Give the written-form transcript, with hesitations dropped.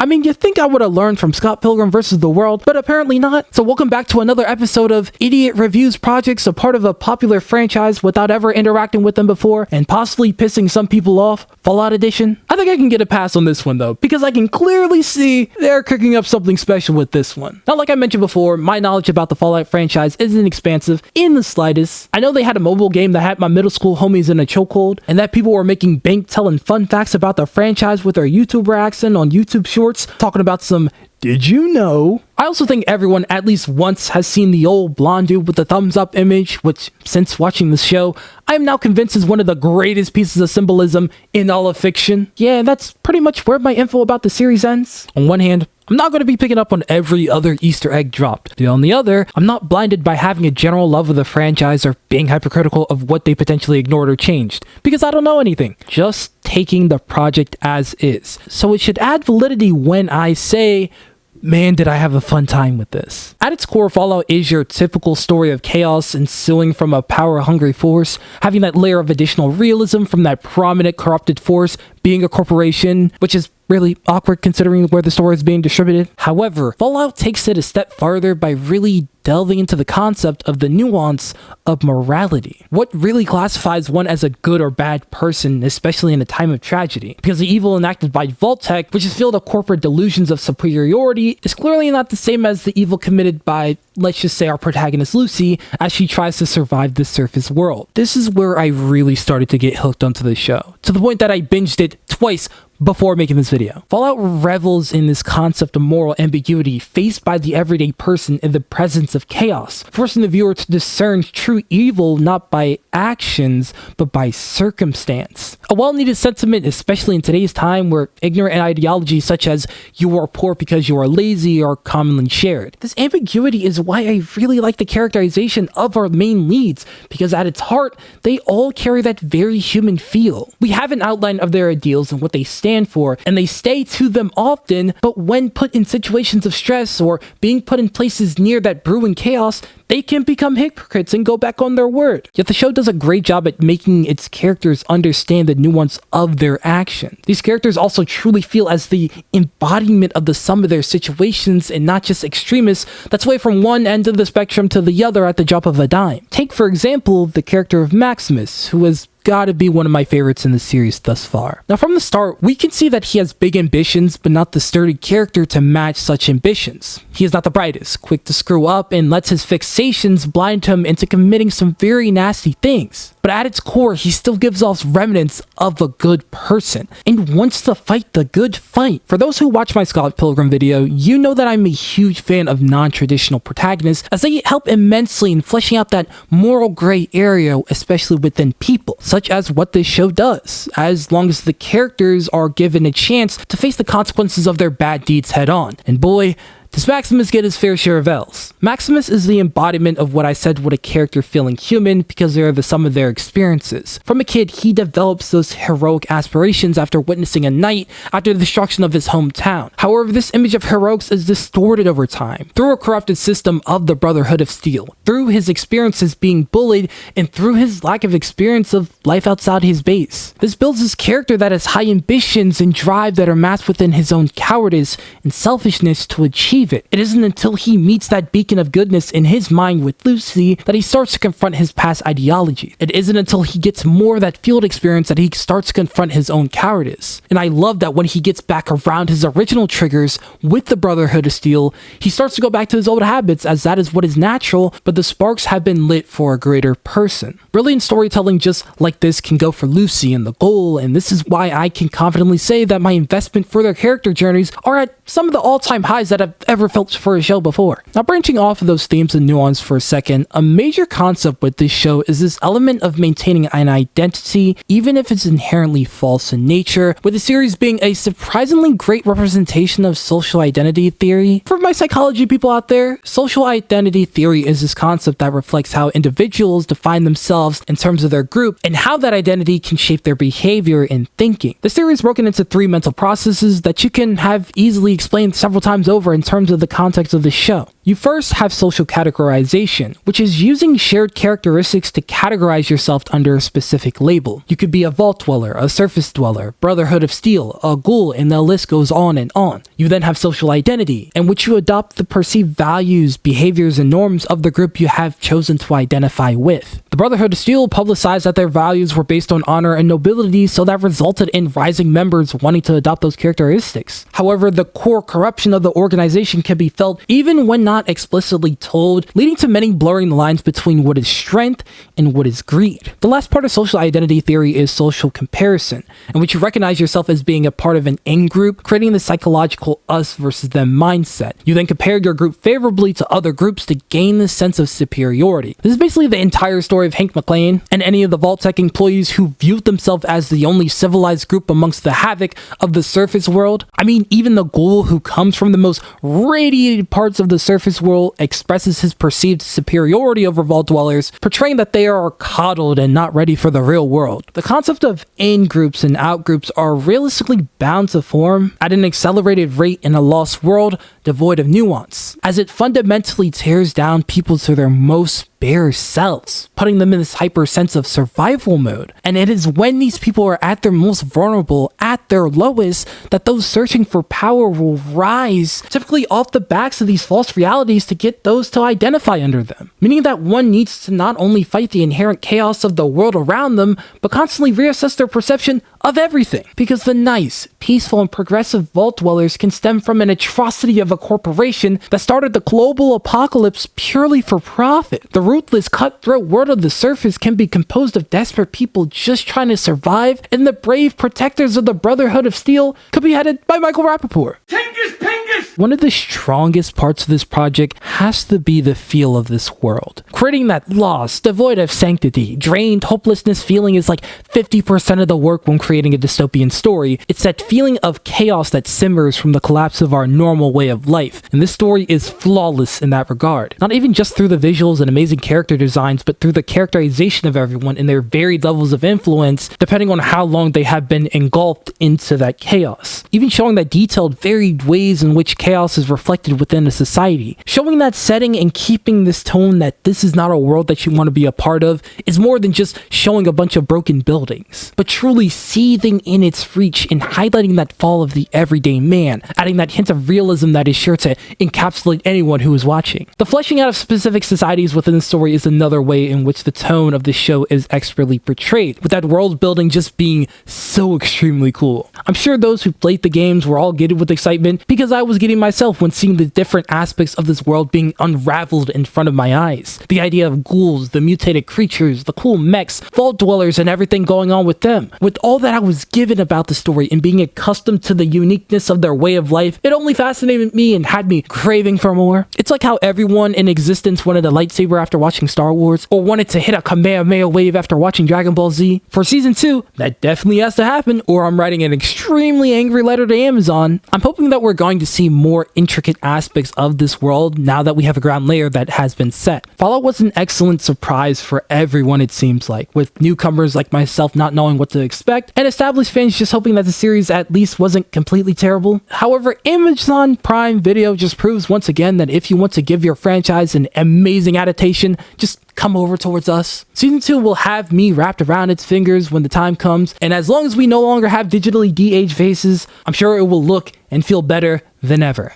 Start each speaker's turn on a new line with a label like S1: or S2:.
S1: I mean, you'd think I would have learned from Scott Pilgrim vs. the World, but apparently not. So welcome back to another episode of Idiot Reviews Projects, a part of a popular franchise without ever interacting with them before and possibly pissing some people off, Fallout Edition. I think I can get a pass on this one though, because I can clearly see they're cooking up something special with this one. Now, like I mentioned before, my knowledge about the Fallout franchise isn't expansive in the slightest. I know they had a mobile game that had my middle school homies in a chokehold, and that people were making bank telling fun facts about the franchise with their YouTuber accent on YouTube Shorts, talking about some "did you know?" I also think everyone at least once has seen the old blonde dude with the thumbs up image, which, since watching this show, I am now convinced is one of the greatest pieces of symbolism in all of fiction. Yeah, that's pretty much where my info about the series ends. On one hand, I'm not going to be picking up on every other Easter egg dropped. But on the other, I'm not blinded by having a general love of the franchise or being hypercritical of what they potentially ignored or changed, because I don't know anything. Just taking the project as is. So it should add validity when I say, man, did I have a fun time with this. At its core, Fallout is your typical story of chaos ensuing from a power-hungry force, having that layer of additional realism from that prominent corrupted force being a corporation, which is really awkward considering where the story is being distributed. However, Fallout takes it a step farther by really delving into the concept of the nuance of morality. What really classifies one as a good or bad person, especially in a time of tragedy? Because the evil enacted by Vault-Tec, which is filled with corporate delusions of superiority, is clearly not the same as the evil committed by, let's just say, our protagonist Lucy as she tries to survive the surface world. This is where I really started to get hooked onto the show, to the point that I binged it twice before making this video. Fallout revels in this concept of moral ambiguity faced by the everyday person in the presence of chaos, forcing the viewer to discern true evil not by actions, but by circumstance. A well-needed sentiment, especially in today's time where ignorant ideologies such as "you are poor because you are lazy" are commonly shared. This ambiguity is why I really like the characterization of our main leads, because at its heart, they all carry that very human feel. We have an outline of their ideals and what they stand for, and they stay to them often, but when put in situations of stress or being put in places near that brewing chaos, they can become hypocrites and go back on their word. Yet the show does a great job at making its characters understand the nuance of their action. These characters also truly feel as the embodiment of the sum of their situations and not just extremists that sway from one end of the spectrum to the other at the drop of a dime. Take, for example, the character of Maximus, who has gotta be one of my favorites in the series thus far. Now, from the start, we can see that he has big ambitions, but not the sturdy character to match such ambitions. He is not the brightest, quick to screw up, and lets his fixations blind him into committing some very nasty things. But at its core, he still gives off remnants of a good person and wants to fight the good fight. For those who watch my Scott Pilgrim video, you know that I'm a huge fan of non-traditional protagonists, as they help immensely in fleshing out that moral gray area, especially within people, such as what this show does, as long as the characters are given a chance to face the consequences of their bad deeds head on. And boy, does Maximus get his fair share of L's. Maximus is the embodiment of what I said with a character feeling human, because they are the sum of their experiences. From a kid, he develops those heroic aspirations after witnessing a night after the destruction of his hometown. However, this image of heroics is distorted over time, through a corrupted system of the Brotherhood of Steel, through his experiences being bullied, and through his lack of experience of life outside his base. This builds his character that has high ambitions and drive that are masked within his own cowardice and selfishness to achieve it. It isn't until he meets that beacon of goodness in his mind with Lucy that he starts to confront his past ideology. It isn't until he gets more of that field experience that he starts to confront his own cowardice. And I love that when he gets back around his original triggers with the Brotherhood of Steel, he starts to go back to his old habits, as that is what is natural, but the sparks have been lit for a greater person. Brilliant storytelling just like this can go for Lucy and the goal, and this is why I can confidently say that my investment for their character journeys are at some of the all-time highs that I've ever felt for a show before. Now, branching off of those themes and nuance for a second, a major concept with this show is this element of maintaining an identity, even if it's inherently false in nature, with the series being a surprisingly great representation of social identity theory. For my psychology people out there, social identity theory is this concept that reflects how individuals define themselves in terms of their group and how that identity can shape their behavior and thinking. This theory is broken into 3 mental processes that you can have easily explained several times over in terms of the context of the show. You first have social categorization, which is using shared characteristics to categorize yourself under a specific label. You could be a vault dweller, a surface dweller, Brotherhood of Steel, a ghoul, and the list goes on and on. You then have social identity, in which you adopt the perceived values, behaviors, and norms of the group you have chosen to identify with. The Brotherhood of Steel publicized that their values were based on honor and nobility, so that resulted in rising members wanting to adopt those characteristics. However, the core corruption of the organization can be felt even when not explicitly told, leading to many blurring the lines between what is strength and what is greed. The last part of social identity theory is social comparison, in which you recognize yourself as being a part of an in-group, creating the psychological us versus them mindset. You then compare your group favorably to other groups to gain this sense of superiority. This is basically the entire story of Hank McClane and any of the Vault-Tec employees who viewed themselves as the only civilized group amongst the havoc of the surface world. I mean, even the ghoul who comes from the most radiated parts of the surface world expresses his perceived superiority over Vault dwellers, portraying that they are coddled and not ready for the real world. The concept of in-groups and out-groups are realistically bound to form at an accelerated rate in a lost world devoid of nuance, as it fundamentally tears down people to their most bare selves, putting them in this hyper sense of survival mode. And it is when these people are at their most vulnerable, at their lowest, that those searching for power will rise, typically off the backs of these false realities to get those to identify under them. Meaning that one needs to not only fight the inherent chaos of the world around them, but constantly reassess their perception of everything. Because the nice, peaceful, and progressive Vault dwellers can stem from an atrocity of a corporation that started the global apocalypse purely for profit. The ruthless, cutthroat world of the surface can be composed of desperate people just trying to survive, and the brave protectors of the Brotherhood of Steel could be headed by Michael Rappaport. One of the strongest parts of this project has to be the feel of this world. Creating that lost, devoid of sanctity, drained, hopelessness feeling is like 50% of the work when creating a dystopian story. It's that feeling of chaos that simmers from the collapse of our normal way of life, and this story is flawless in that regard. Not even just through the visuals and amazing character designs, but through the characterization of everyone and their varied levels of influence, depending on how long they have been engulfed into that chaos. Even showing that detailed, varied ways in which chaos is reflected within a society. Showing that setting and keeping this tone that this is not a world that you want to be a part of is more than just showing a bunch of broken buildings, but truly seething in its reach and highlighting that fall of the everyday man, adding that hint of realism that is sure to encapsulate anyone who is watching. The fleshing out of specific societies within the story is another way in which the tone of the show is expertly portrayed, with that world building just being so extremely cool. I'm sure those who played the games were all giddy with excitement, because I was getting myself when seeing the different aspects of this world being unraveled in front of my eyes. The idea of ghouls, the mutated creatures, the cool mechs, vault dwellers, and everything going on with them. With all that I was given about the story and being accustomed to the uniqueness of their way of life, it only fascinated me and had me craving for more. It's like how everyone in existence wanted a lightsaber after watching Star Wars, or wanted to hit a Kamehameha wave after watching Dragon Ball Z. For season 2, that definitely has to happen, or I'm writing an extremely angry letter to Amazon. I'm hoping that we're going to see more intricate aspects of this world now that we have a ground layer that has been set. Fallout was an excellent surprise for everyone, it seems like, with newcomers like myself not knowing what to expect, and established fans just hoping that the series at least wasn't completely terrible. However, Amazon Prime Video just proves once again that if you want to give your franchise an amazing adaptation, just come over towards us. Season 2 will have me wrapped around its fingers when the time comes, and as long as we no longer have digitally de-aged faces, I'm sure it will look and feel better than ever.